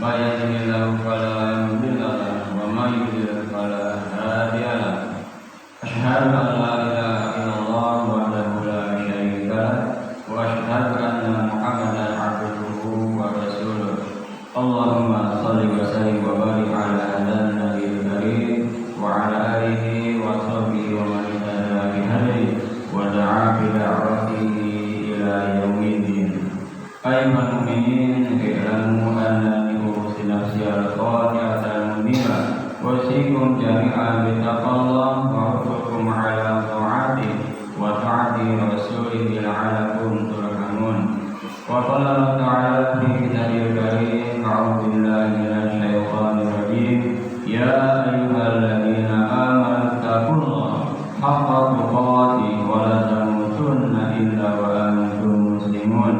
من يهده الله فلا مضل له ومن يضلل فلا هادي له أشهد أن لا إله إلا الله وحده لا شريك له وأشهد أن محمدا عبده ورسوله اللهم صل وسلم وبارك على هذا النبي الكريم وعلى آله وصحبه ومن اهتدى بهديه ودعا بدعوته إلى يوم الدين. أيها المؤمنين اعلموا أنني أوصي نفسي القاطعة المنيبة أوصيكم جميعا بتقوى الله وأحثكم على طاعته وطاعة رسوله لعلكم ترحمون. وقال الله تعالى في كتابه الكريم أعوذ بالله من الشيطان الرجيم يا أيها الذين آمنوا اتقوا الله حق تقاته ولا تموتن إلا وأنتم مسلمون.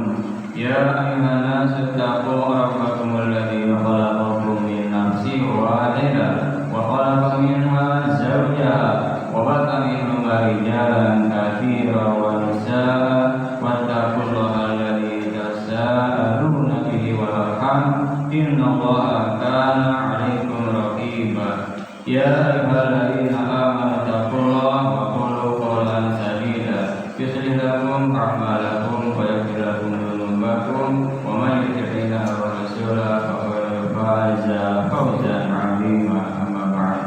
يا أيها الناس اتقوا ربكم الذي خلقكم من نفس واحدة وخلق منها زوجها وبث منهما رجالا كثيرا ونساء واتقوا الله الذي تساءلون به والأرحام إن الله كان عليكم رقيبا. يا أيها الذين آمنوا اتقوا الله وقولوا قولا سديدا يصلح لكم أعمالكم ويغفر لكم ذنوبكم ومن يطع الله ورسوله فقد فاز فوزا عظيما. أما بعد.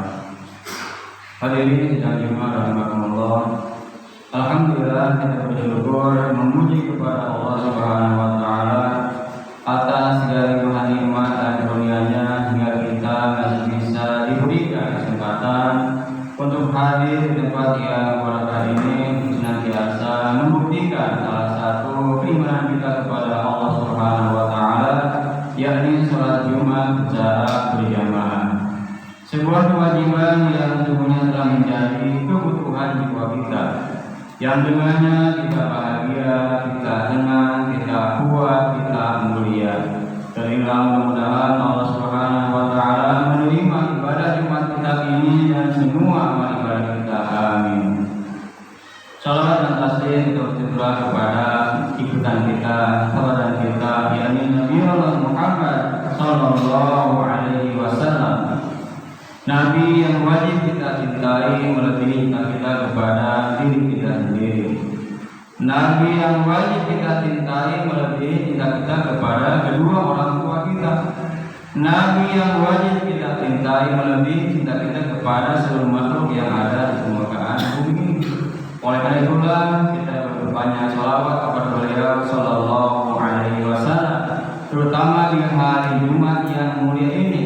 Hadirin sidang Jumat rahimakumullah. Alhamdulillah kita bersyukur memuji kepada Allah Subhanahu wa taala atas segala limpahan nikmat dan karunia-Nya hingga kita masih bisa diberikan kesempatan untuk hadir di tempat yang berkah ini senantiasa membuktikan salah satu keimanan kita kepada Allah Subhanahu wa taala, yakni salat Jumat secara berjamaah. Sebuah kewajiban yang sesungguhnya telah menjadi kebutuhan jiwa kita, yang dengannya kita bahagia, kita tenang, kita kuat, kita mulia. Dan mudah-mudahan Allah Subhanahu wa taala menerima ibadah Jumat kita ini dan semua amal ibadah kita. Amin. Salawat dan taslim tercurah kepada ikutan kita, sahabat kita, yakni Nabi Allah Muhammad sallallahu alaihi wasallam. Nabi yang wajib kita cintai melebihi cinta kita kepada diri kita sendiri. Nabi yang wajib kita cintai melebihi cinta kita kepada kedua orang tua kita. Nabi yang wajib kita cintai melebihi cinta kita kepada seluruh makhluk yang ada di permukaan bumi ini. Oleh karena itulah kita berbanyak sholawat kepada beliau sallallahu alaihi wasallam, terutama di hari Jumat yang mulia ini,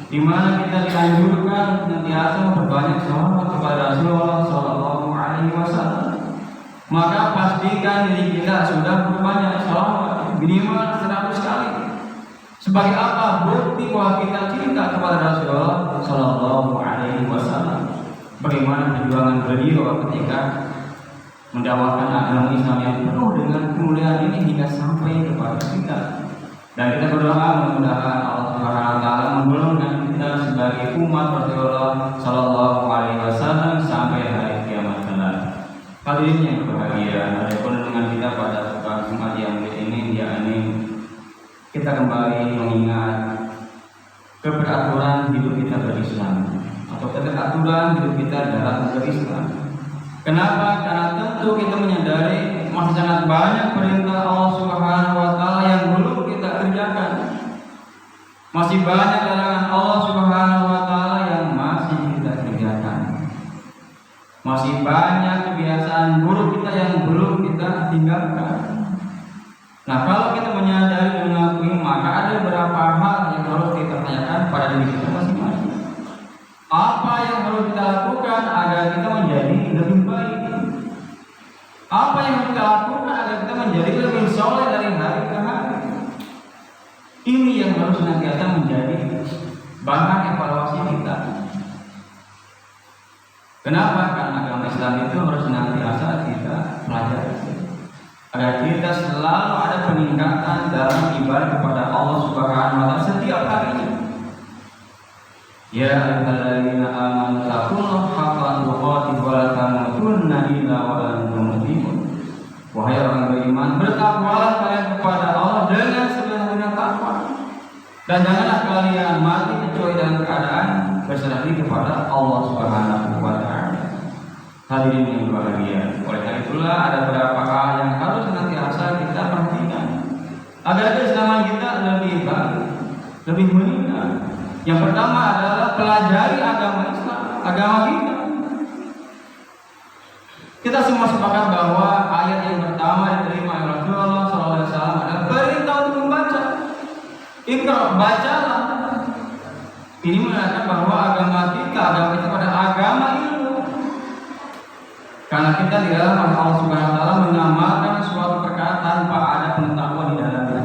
di mana kita dianjurkan senantiasa berbanyak sholawat kepada Rasulullah sallallahu alaihi wasallam. Maka pastikan diri kita sudah berbanyak sholawat, minimal 100 kali. Sebagai apa? Bukti bahwa kita cinta kepada Rasulullah sallallahu alaihi wasallam. Bagaimana perjuangan beliau ketika mendakwakan agama Islam yang penuh dengan kemuliaan ini hingga sampai kepada kita. Dan kita berdoa mudah-mudahan Allah Subhanahu wa taala menggolongkan kita sebagai umat Rasulullah sallallahu alaihi wasallam sampai hari kiamat kelak. Hadirin yang berbahagia, ada dengan kita pada Jumat yang ini, yakni kita kembali mengingat keberaturan hidup kita berislam atau keteraturan hidup kita dalam berislam. Kenapa? Karena tentu kita menyadari masih sangat banyak perintah Allah Subhanahu wa taala yang belum kita kerjakan. Masih banyak larangan Allah Subhanahu wa taala yang masih kita kerjakan. Masih banyak kebiasaan buruk kita yang belum kita tinggalkan. Nah, kalau kita menyadari dan mengakui, maka ada beberapa hal yang harus kita tanyakan pada diri kita masing-masing. Apa yang harus kita lakukan agar kita menjadi lebih baik? Apa yang harus kita lakukan agar kita menjadi lebih soleh dari hari ke hari? Ini yang harus senantiasa menjadi bahan evaluasi kita. Kenapa? Karena agama Islam itu harus senantiasa kita pelajari agar kita selalu ada peningkatan dalam ibadah kepada Allah Subhanahu wa taala setiap harinya. Ya ayyuhalladzina amanu taqullaha haqqa tuqatih wa la tamutunna illa wa antum muslimun. Wahai orang beriman, bertakwalah kalian kepada Allah dengan sebenar-benar takwa. Dan janganlah kalian mati kecuali dalam keadaan berserah diri kepada Allah Subhanahu wa taala. Hadirin yang berbahagia, oleh karena itulah ada beberapa hal yang harus senantiasa kita perhatikan agar keislaman kita lebih baik, lebih meningkat. Yang pertama adalah pelajari agama Islam, agama kita. Kita semua sepakat bahwa ayat yang pertama diterima oleh Rasulullah SAW adalah perintah untuk membaca. Iqra, bacalah. Ini menandakan bahwa agama kita, agama itu adalah agama ilmu. Karena kita di dalam Allah Subhanahu wa taala mengamalkan suatu perkara tanpa ada pengetahuan di dalamnya.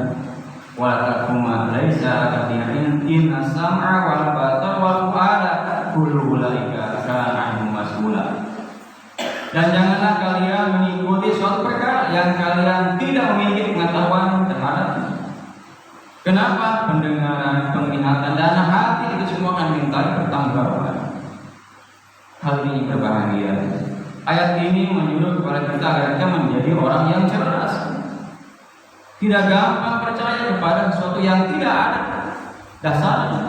Wa taquma laisa kabirin inna sam'a wal basara wal fu'ada kullu ulaika kana anhu mas'ula. Dan janganlah kalian mengikuti suatu perkara yang kalian tidak memiliki pengetahuan terhadapnya. Kenapa? Pendengaran, penglihatan, dan hati itu semua akan dimintai pertanggungjawaban. Hal ini berbahagia. Ayat ini menyuruh kepada kita agar kita menjadi orang yang cerdas. Tidak gampang percaya kepada sesuatu yang tidak ada dasarnya.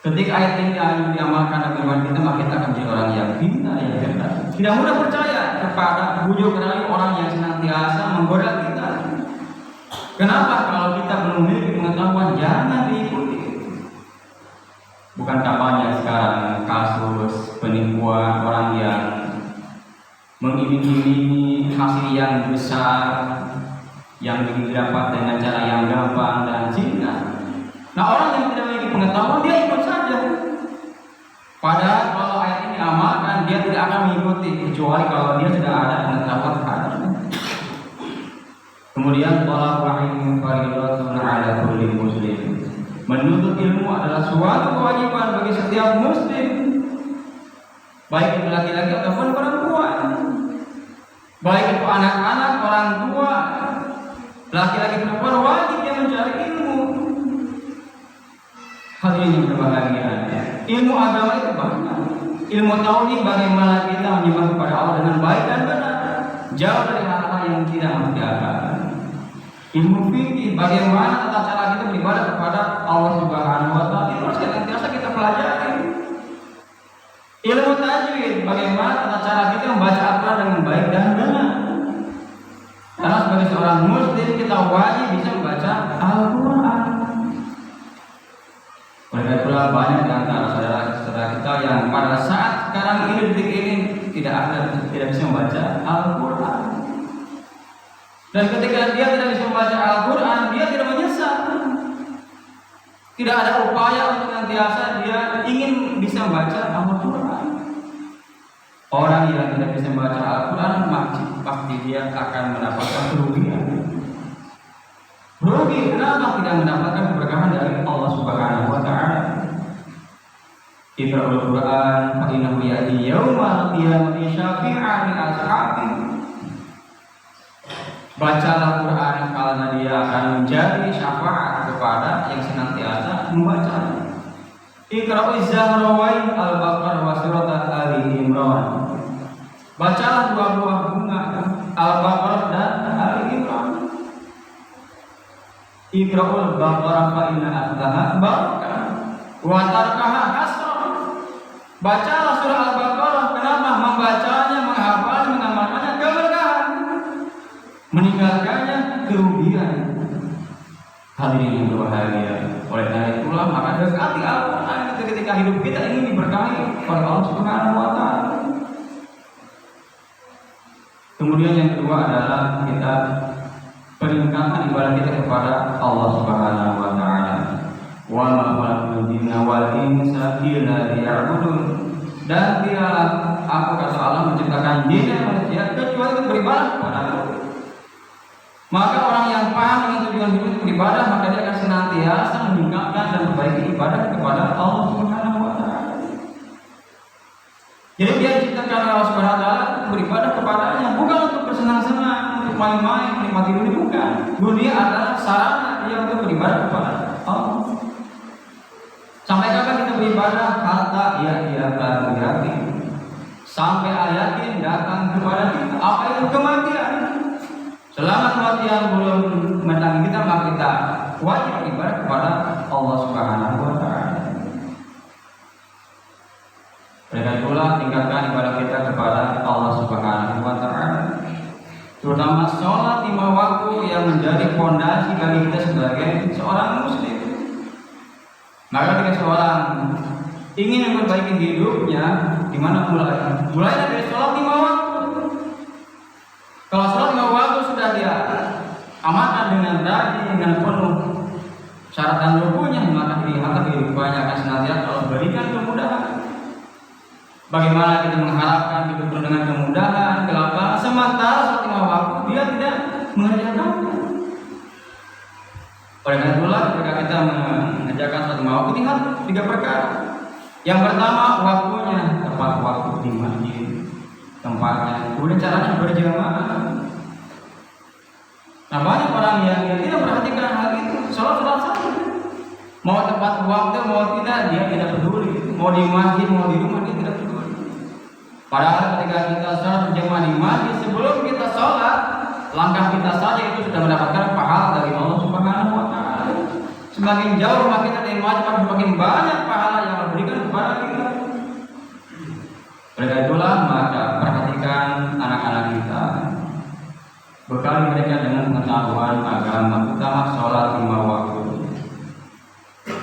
Ketika ayat ini diamalkan dalam kehidupan kita, maka kita akan menjadi orang yang pintar, yang cerdas. Tidak mudah percaya kepada bujuk rayu orang yang senantiasa menggoda kita. Kenapa? Kalau kita belum memiliki pengetahuan, jangan diikuti. Bukan banyak sekarang kasus penipuan orang yang mengiming-imingi hasil yang besar yang didapat dengan cara yang gampang dan singkat. Nah, orang yang tidak memiliki pengetahuan dia ikut saja. Padahal kalau ayat ini amalkan, dia tidak akan mengikuti kecuali kalau dia sudah ada pengetahuan terhadapnya. Kemudian talabul ilmi fardhatun 'ala kulli muslim. Menuntut ilmu adalah suatu kewajiban bagi setiap muslim, baik itu laki-laki ataupun perempuan, baik itu anak-anak, orang tua, laki-laki perempuan, wajib dia mencari ilmu. Hal ini berbahagia. Ilmu agama itu banyak. Ilmu tauhid bagaimana kita menyembah kepada Allah dengan baik dan benar, jauh dari hal-hal yang tidak masuk di akal. Ilmu fikih bagaimana tata cara kita beribadah kepada Allah Subhanahu wa taala, itu harus senantiasa kita pelajari. Ilmu tajwid bagaimana tata cara kita membaca Al-Qur'an dengan baik dan benar. Karena sebagai seorang muslim kita wajib bisa membaca Al-Qur'an. Oleh itulah banyak di antara saudara-saudara kita yang pada saat sekarang ini detik ini tidak bisa membaca Al-Qur'an. Dan ketika dia tidak bisa membaca Al-Qur'an, dia tidak menyesal. Tidak ada upaya untuk senantiasa dia ingin bisa membaca Al-Qur'an. Orang yang tidak bisa membaca Al-Qur'an pasti dia akan mendapatkan kerugian. Rugi kenapa? Tidak mendapatkan keberkahan dari Allah Subhanahu wa taala. Iqra'ul Qur'an fa innahu ya'ti yaumal qiyamati syafi'an li ashabi. Bacalah Quran karena dia akan menjadi syafaat kepada yang senantiasa membaca. Iqra'uz Zahrawain Al-Baqarah wa surat Ali Imran. Bacalah dua buah bunga Al-Baqarah dan Ali Imran. Iqra'ul Baqarah fa inna aslaha barakah wa tarkaha hasrah. Bacalah surah Al-Baqarah. Kenapa? Membacanya, menghafalnya, mengamalkannya keberkahan. Meninggalkannya kerugian. Hadirin yang berbahagia. Oleh karena itulah maka dekati Al-Qur'an ketika hidup kita ini diberkahi oleh Allah Subhanahu wa taala. Kemudian yang kedua adalah kita peningkatan ibadah kita kepada Allah Subhanahu wa taala. Wa ma khalaqtul jinna wal insa illa liya'budun. Dan tidaklah aku kata Allah menciptakan jin dan manusia kecuali untuk beribadah kepada Allah. Maka orang yang paham dengan tujuan hidup beribadah, maka dia akan senantiasa meningkatkan dan memperbaiki ibadah kepada Allah Subhanahu wa taala. Jadi dia diciptakan oleh Allah Subhanahu wa taala untuk beribadah kepadanya, bukan untuk bersenang-senang, untuk main-main, menikmati dunia, bukan. Dunia adalah sarana dia untuk beribadah kepada Allah. Sampai kapan kita beribadah? Hatta dia akan yakin. Sampai yakin datang kepada kita. Apa itu kematian? Selama kematian belum mendatangi kita, maka kita wajib ibadah kepada Allah Subhanahu wa Ta'ala. Oleh itulah tingkatkan ibadah kita kepada Allah Subhanahu wa Ta'ala, terutama sholat 5 waktu yang menjadi fondasi bagi kita sebagai seorang muslim. Maka ketika seorang ingin memperbaiki hidupnya, di mana mulai? Mulai dari sholat 5 waktu. Kalau sholat 5 waktu sudah dia amalkan dengan rajin, dengan penuh syarat dan rukunnya, maka dilihat kehidupannya akan senantiasa Allah berikan kemudahan. Bagaimana kita mengharapkan hidup dengan kemudahan, kelapangan, sementara sholat 5 waktu dia tidak mengerjakannya. Oleh karena itulah ketika kita mengerjakan sholat 5 waktu, lihat 3 perkara. Yang pertama, waktunya tepat waktu di masjid, tempatnya, kemudian caranya berjamaah. Nah, banyak orang yang tidak perhatikan hal itu, sholat saja. Mau tepat waktu, mau tidak, dia tidak peduli. Mau di masjid, mau di rumah, dia tidak peduli. Padahal ketika kita sholat berjamaah di masjid, sebelum kita sholat, langkah kita saja itu sudah mendapatkan pahala dari Allah Subhanahu wa Ta'ala. Semakin jauh rumah kita dari masjid, semakin banyak pahala yang Allah berikan kepada kita. Oleh karena itulah, maka perhatikan anak-anak kita, bekali mereka dengan pengetahuan agama, terutama sholat 5 waktu.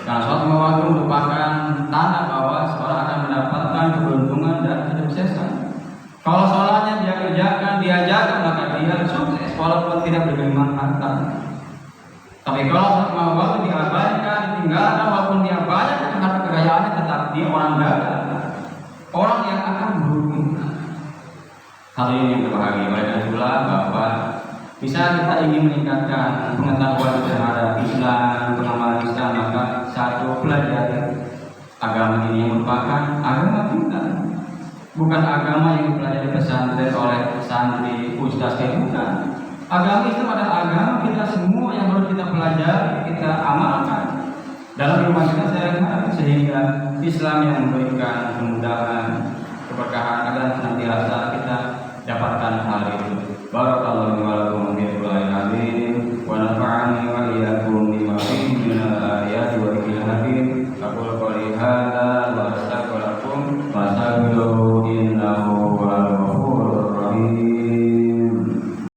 Karena sholat 5 waktu merupakan tanda bahwa seorang akan mendapatkan keberuntungan dan kesuksesan. Kalau sholatnya dia kerjakan, dia jaga, maka dia sukses walaupun tidak bergelimang harta. Tapi kalau sholat 5 waktu diabaikan, ditinggalkan, walaupun dia banyak harta kekayaannya, tetap dia orang gagal, orang yang akan merugi. Hal ini yang berbahagia. Oleh karena itulah bahwa bisa kita ingin meningkatkan pengetahuan terhadap Islam, pengamalan Islam, maka satu, pelajari agama ini yang merupakan agama kita, bukan agama yang dipelajari pesantren oleh santri, ustaz, bukan. Agama Islam adalah agama kita semua yang harus kita pelajari, kita amalkan dalam rumah kita sehari-hari, sehingga Islam yang memberikan kemudahan, keberkahan agar senantiasa kita dapatkan hal itu. Barakallahu